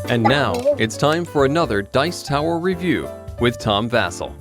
And now, it's time for another Dice Tower review with Tom Vasel.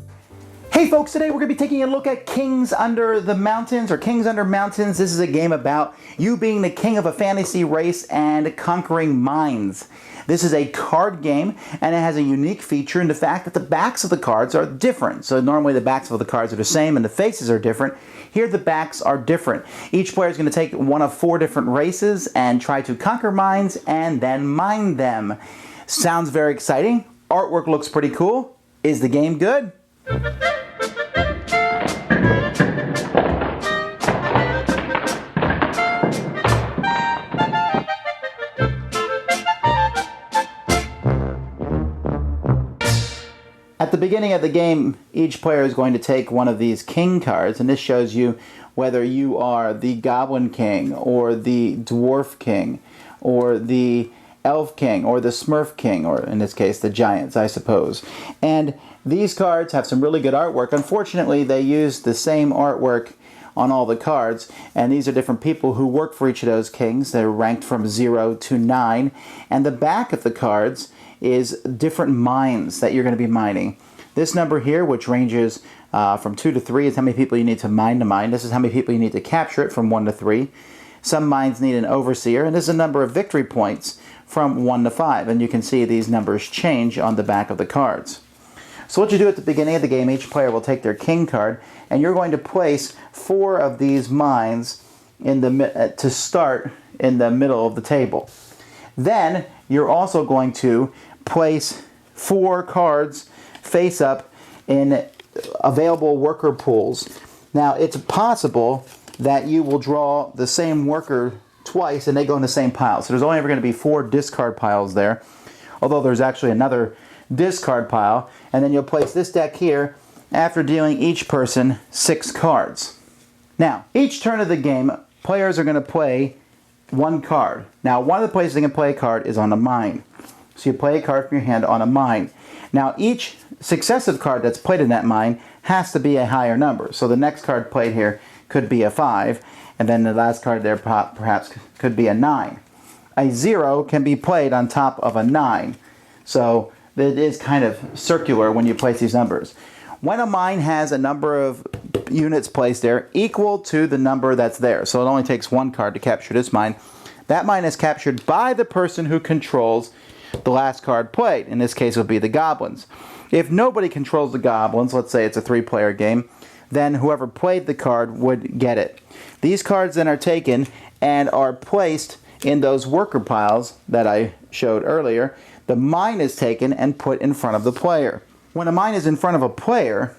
Hey folks, today we're going to be taking a look at Kings Under the Mountains, or Kings Under Mountains. This is a game about you being the king of a fantasy race and conquering mines. This is a card game, and it has a unique feature in the fact that the backs of the cards are different. So normally the backs of the cards are the same and the faces are different. Here the backs are different. Each player is going to take one of 4 different races and try to conquer mines and then mine them. Sounds very exciting. Artwork looks pretty cool. Is the game good? At the beginning of the game, each player is going to take one of these king cards, and this shows you whether you are the Goblin King, or the Dwarf King, or the Elf King, or the Smurf King, or in this case, the Giants, I suppose. And these cards have some really good artwork. Unfortunately, they use the same artwork on all the cards, and these are different people who work for each of those kings. They're ranked from 0 to 9, and the back of the cards is different mines that you're going to be mining. This number here, which ranges from 2 to 3, is how many people you need to mine the mine. This is how many people you need to capture it, from 1 to 3. Some mines need an overseer, and this is a number of victory points from 1 to 5, and you can see these numbers change on the back of the cards. So what you do at the beginning of the game, each player will take their king card, and you're going to place 4 of these mines in to start in the middle of the table. Then you're also going to place 4 cards face up in available worker pools. Now, it's possible that you will draw the same worker twice and they go in the same pile. So there's only ever going to be 4 discard piles there, although there's actually another discard pile. And then you'll place this deck here after dealing each person 6 cards. Now, each turn of the game, players are going to play 1 card. Now, one of the places they can play a card is on a mine. So you play a card from your hand on a mine. Now, each successive card that's played in that mine has to be a higher number. So the next card played here could be a 5, and then the last card there perhaps could be a 9. A 0 can be played on top of a 9. So it is kind of circular when you place these numbers. When a mine has a number of units placed there equal to the number that's there, so it only takes 1 card to capture this mine, that mine is captured by the person who controls the last card played. In this case, it would be the goblins. If nobody controls the goblins, let's say it's a 3-player game, then whoever played the card would get it. These cards then are taken and are placed in those worker piles that I showed earlier. The mine is taken and put in front of the player. When a mine is in front of a player,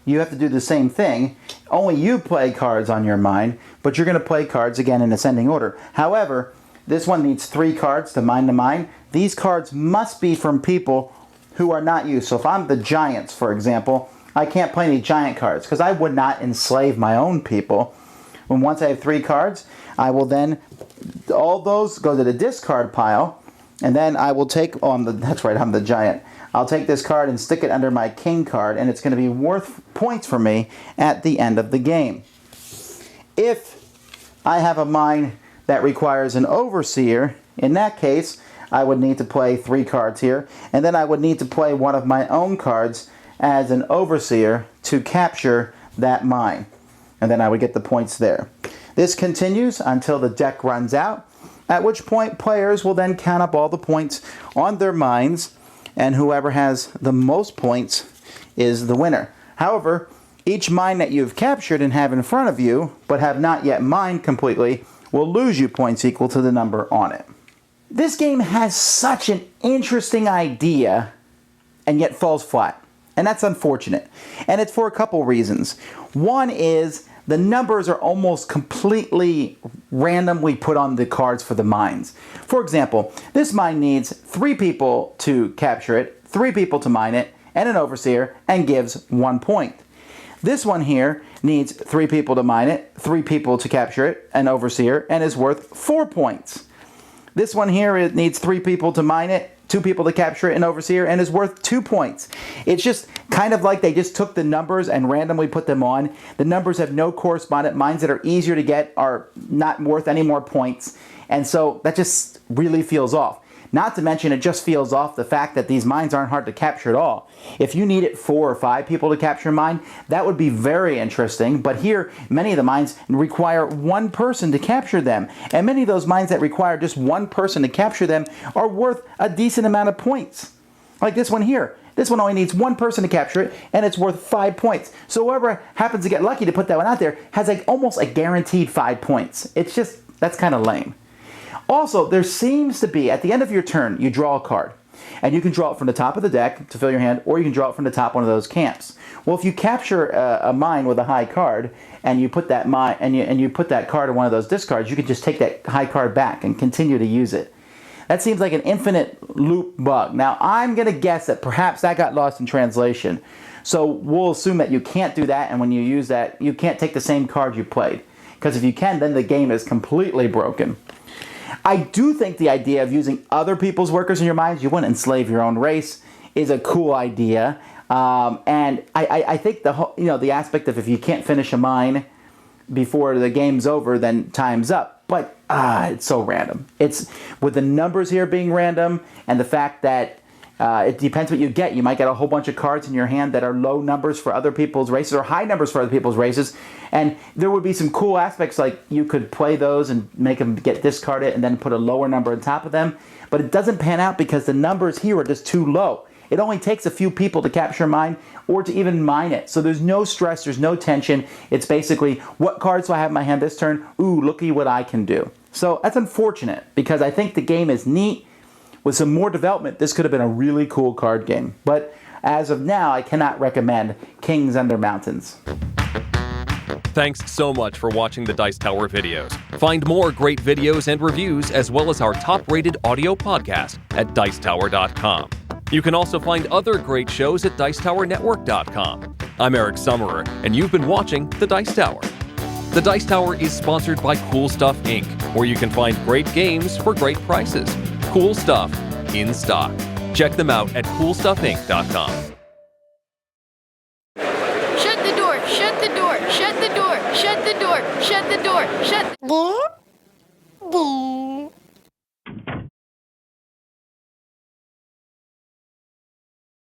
you have to do the same thing. Only you play cards on your mine, but you're going to play cards again in ascending order. However, this one needs 3 cards to mine the mine. These cards must be from people who are not you. So if I'm the Giants, for example, I can't play any giant cards because I would not enslave my own people. When once I have 3 cards, I will then, all those go to the discard pile, and then I will take, that's right, I'm the Giant. I'll take this card and stick it under my king card, and it's going to be worth points for me at the end of the game. If I have a mine that requires an overseer, in that case, I would need to play 3 cards here, and then I would need to play one of my own cards as an overseer to capture that mine, and then I would get the points there. This continues until the deck runs out, at which point players will then count up all the points on their mines, and whoever has the most points is the winner. However, each mine that you've captured and have in front of you, but have not yet mined completely, will lose you points equal to the number on it. This game has such an interesting idea, and yet falls flat. And that's unfortunate. And it's for a couple reasons. One is the numbers are almost completely randomly put on the cards for the mines. For example, this mine needs 3 people to capture it, 3 people to mine it, and an overseer, and gives 1 point. This one here needs 3 people to mine it, 3 people to capture it, an overseer, and is worth 4 points. This one here, it needs 3 people to mine it, 2 people to capture it, an overseer, and is worth 2 points. It's just kind of like they just took the numbers and randomly put them on. The numbers have no correspondent. Mines that are easier to get are not worth any more points. And so that just really feels off. Not to mention, it just feels off the fact that these mines aren't hard to capture at all. If you needed 4 or 5 people to capture a mine, that would be very interesting. But here, many of the mines require 1 person to capture them. And many of those mines that require just 1 person to capture them are worth a decent amount of points. Like this one here. This one only needs 1 person to capture it, and it's worth 5 points. So whoever happens to get lucky to put that one out there has like almost a guaranteed 5 points. It's just, that's kind of lame. Also, there seems to be, at the end of your turn, you draw a card. And you can draw it from the top of the deck to fill your hand, or you can draw it from the top of one of those camps. Well, if you capture a mine with a high card, and you put that mine and you put that card in one of those discards, you can just take that high card back and continue to use it. That seems like an infinite loop bug. Now, I'm going to guess that perhaps that got lost in translation. So we'll assume that you can't do that, and when you use that, you can't take the same card you played. Because if you can, then the game is completely broken. I do think the idea of using other people's workers in your mines, you wouldn't enslave your own race, is a cool idea. And I think the whole, the aspect of if you can't finish a mine before the game's over, then time's up. But it's so random. It's with the numbers here being random, and the fact that it depends what you get. You might get a whole bunch of cards in your hand that are low numbers for other people's races or high numbers for other people's races. And there would be some cool aspects, like you could play those and make them get discarded and then put a lower number on top of them. But it doesn't pan out because the numbers here are just too low. It only takes a few people to capture a mine or to even mine it. So there's no stress, there's no tension. It's basically, what cards do I have in my hand this turn? Ooh, looky what I can do. So that's unfortunate because I think the game is neat. With some more development, this could have been a really cool card game. But as of now, I cannot recommend Kings Under Mountains. Thanks so much for watching the Dice Tower videos. Find more great videos and reviews, as well as our top-rated audio podcast at Dicetower.com. You can also find other great shows at Dicetowernetwork.com. I'm Eric Summerer, and you've been watching The Dice Tower. The Dice Tower is sponsored by Cool Stuff Inc., where you can find great games for great prices. Cool stuff in stock. Check them out at CoolStuffInc.com. Shut the door! Shut the door! Shut the door! Shut the door! Shut the door! Shut the door!